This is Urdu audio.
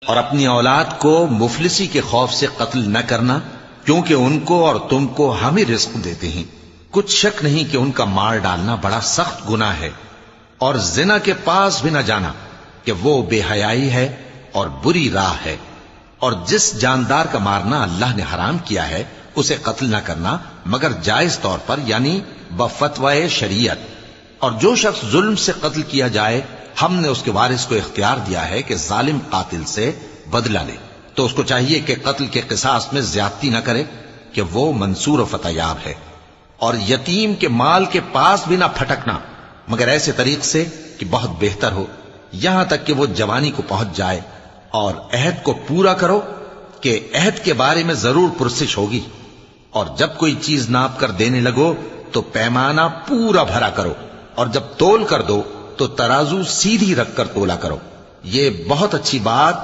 اور اپنی اولاد کو مفلسی کے خوف سے قتل نہ کرنا، کیونکہ ان کو اور تم کو ہم ہی رزق دیتے ہیں۔ کچھ شک نہیں کہ ان کا مار ڈالنا بڑا سخت گناہ ہے، اور زنا کے پاس بھی نہ جانا کہ وہ بے حیائی ہے اور بری راہ ہے۔ اور جس جاندار کا مارنا اللہ نے حرام کیا ہے اسے قتل نہ کرنا مگر جائز طور پر، یعنی بفتوائے شریعت۔ اور جو شخص ظلم سے قتل کیا جائے، ہم نے اس کے وارث کو اختیار دیا ہے کہ ظالم قاتل سے بدلہ لے، تو اس کو چاہیے کہ قتل کے قصاص میں زیادتی نہ کرے کہ وہ منصور و فتح یاب ہے۔ اور یتیم کے مال کے پاس بھی نہ پھٹکنا مگر ایسے طریق سے کہ بہت بہتر ہو، یہاں تک کہ وہ جوانی کو پہنچ جائے۔ اور عہد کو پورا کرو کہ عہد کے بارے میں ضرور پرسش ہوگی۔ اور جب کوئی چیز ناپ کر دینے لگو تو پیمانہ پورا بھرا کرو، اور جب تول کر دو تو ترازو سیدھی رکھ کر تولا کرو۔ یہ بہت اچھی بات